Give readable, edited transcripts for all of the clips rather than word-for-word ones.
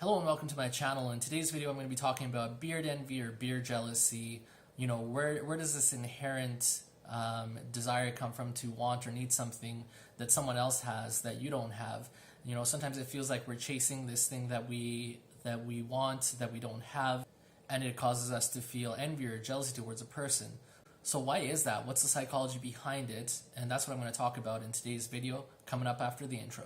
Hello and welcome to my channel. In today's video I'm going to be talking about beard envy or beard jealousy. You know, where does this inherent desire come from to want or need something that someone else has that you don't have? You know, sometimes it feels like we're chasing this thing that we want, that we don't have, and it causes us to feel envy or jealousy towards a person. So why is that? What's the psychology behind it? And that's what I'm going to talk about in today's video, coming up after the intro.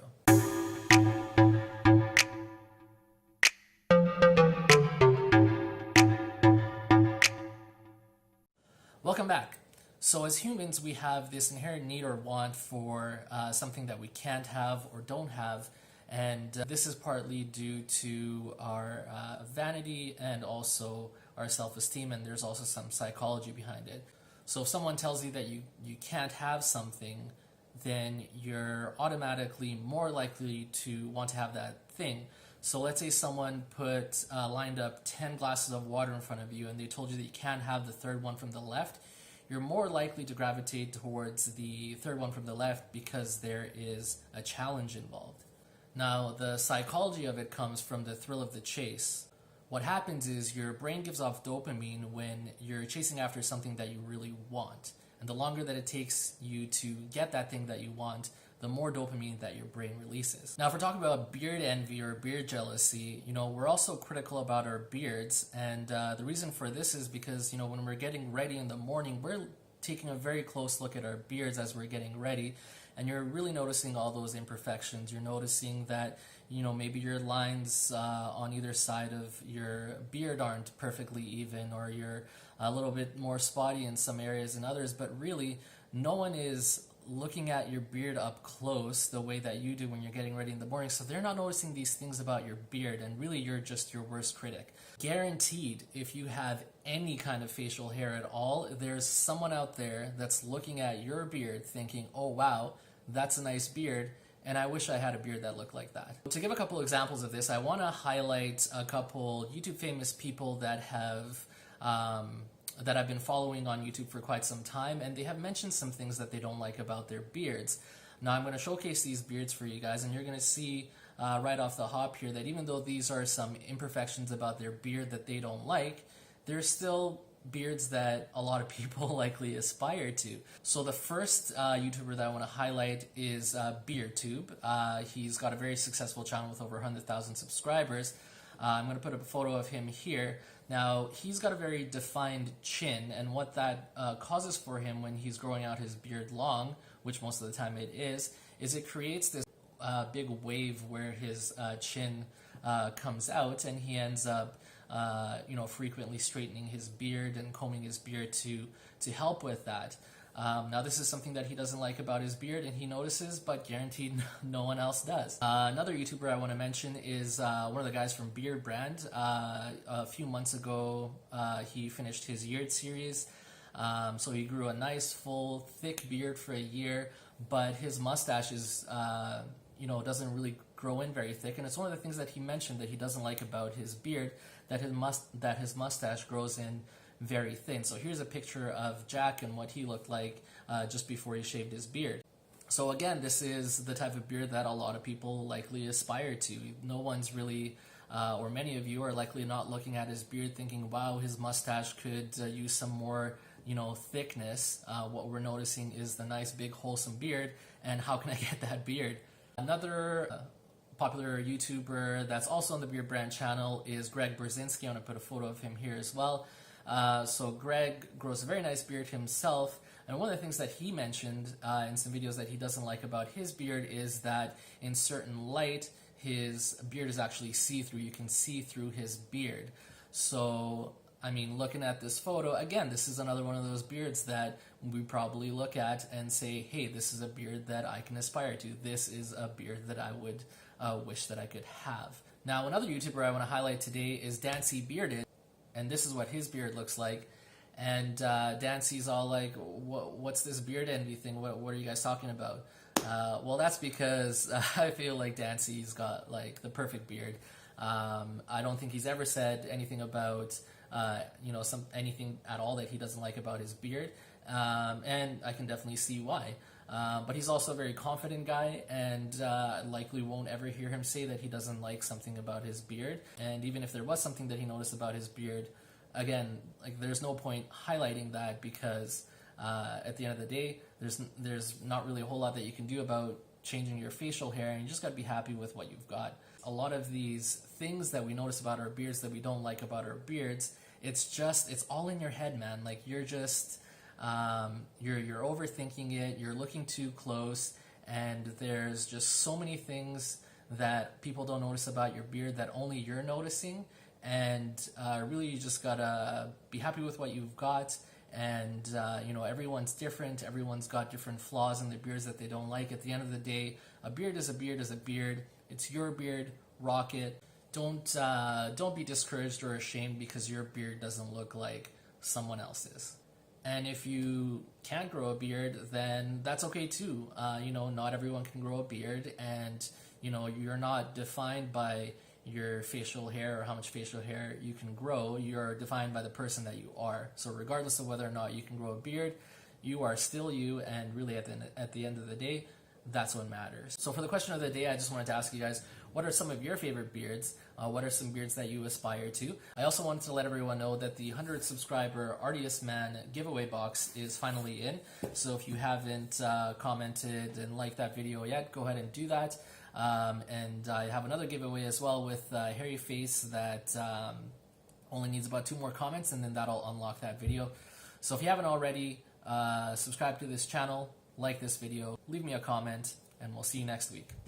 Welcome back. So as humans, we have this inherent need or want for something that we can't have or don't have, and this is partly due to our vanity and also our self-esteem, and there's also some psychology behind it. So if someone tells you that you can't have something, then you're automatically more likely to want to have that thing. So let's say someone lined up 10 glasses of water in front of you and they told you that you can't have the third one from the left. You're more likely to gravitate towards the third one from the left because there is a challenge involved. Now, the psychology of it comes from the thrill of the chase. What happens is your brain gives off dopamine when you're chasing after something that you really want. And the longer that it takes you to get that thing that you want, the more dopamine that your brain releases. Now, if we're talking about beard envy or beard jealousy, you know, we're also critical about our beards. And the reason for this is because, you know, when we're getting ready in the morning, we're taking a very close look at our beards as we're getting ready. And you're really noticing all those imperfections. You're noticing that, you know, maybe your lines on either side of your beard aren't perfectly even, or you're a little bit more spotty in some areas than others, but really no one is looking at your beard up close the way that you do when you're getting ready in the morning, so they're not noticing these things about your beard, and really you're just your worst critic. Guaranteed, if you have any kind of facial hair at all, there's someone out there that's looking at your beard thinking, oh wow, that's a nice beard, and I wish I had a beard that looked like that. To give a couple examples of this, I want to highlight a couple YouTube famous people that I've been following on YouTube for quite some time, and they have mentioned some things that they don't like about their beards. Now I'm going to showcase these beards for you guys, and you're going to see right off the hop here that even though these are some imperfections about their beard that they don't like, they're still beards that a lot of people likely aspire to. So the first YouTuber that I want to highlight is BeardTube. He's got a very successful channel with over 100,000 subscribers. I'm going to put a photo of him here. Now, he's got a very defined chin, and what that causes for him when he's growing out his beard long, which most of the time it is it creates this big wave where his chin comes out, and he ends up you know, frequently straightening his beard and combing his beard to help with that. Now this is something that he doesn't like about his beard, and he notices, but guaranteed no one else does. Another YouTuber I want to mention is one of the guys from Beard Brand. A few months ago, he finished his Yeared series. So he grew a nice, full, thick beard for a year, but his mustache is, you know, doesn't really grow in very thick, and it's one of the things that he mentioned that he doesn't like about his beard, that his mustache grows in very thin. So here's a picture of Jack and what he looked like just before he shaved his beard. So again, this is the type of beard that a lot of people likely aspire to. No one's really, or many of you are likely not looking at his beard thinking, wow, his mustache could use some more, you know, thickness. What we're noticing is the nice big wholesome beard, and how can I get that beard? Another popular YouTuber that's also on the Beard Brand channel is Greg Berzinski. I'm going to put a photo of him here as well. So Greg grows a very nice beard himself, and one of the things that he mentioned in some videos that he doesn't like about his beard is that in certain light, his beard is actually see-through. You can see through his beard. So, I mean, looking at this photo, again, this is another one of those beards that we probably look at and say, hey, this is a beard that I can aspire to. This is a beard that I would wish that I could have. Now, another YouTuber I want to highlight today is Dancy Bearded, and this is what his beard looks like. And Dancy's all like, what's this beard envy thing? What are you guys talking about? Well, that's because I feel like Dancy's got like the perfect beard. I don't think he's ever said anything about you know, anything at all that he doesn't like about his beard, and I can definitely see why. But he's also a very confident guy, and likely won't ever hear him say that he doesn't like something about his beard. And even if there was something that he noticed about his beard, again, like there's no point highlighting that, because at the end of the day, there's not really a whole lot that you can do about changing your facial hair, and you just got to be happy with what you've got. A lot of these things that we notice about our beards that we don't like about our beards, it's all in your head, man. Like you're just you're overthinking it, you're looking too close, and there's just so many things that people don't notice about your beard that only you're noticing. And really, you just gotta be happy with what you've got. And you know, everyone's different, everyone's got different flaws in their beards that they don't like. At the end of the day, a beard is a beard is a beard. It's your beard, rock it. Don't be discouraged or ashamed because your beard doesn't look like someone else's. And if you can't grow a beard, then that's okay too. You know, not everyone can grow a beard, and you know, you're not defined by your facial hair or how much facial hair you can grow. You're defined by the person that you are. So regardless of whether or not you can grow a beard, you are still you, and really at the end of the day, that's what matters. So for the question of the day, I just wanted to ask you guys, what are some of your favorite beards? What are some beards that you aspire to? I also wanted to let everyone know that the 100 subscriber Artiest Man giveaway box is finally in. So if you haven't commented and liked that video yet, go ahead and do that. And I have another giveaway as well with Hairy Face that only needs about 2 more comments, and then that'll unlock that video. So if you haven't already, subscribe to this channel, like this video, leave me a comment, and we'll see you next week.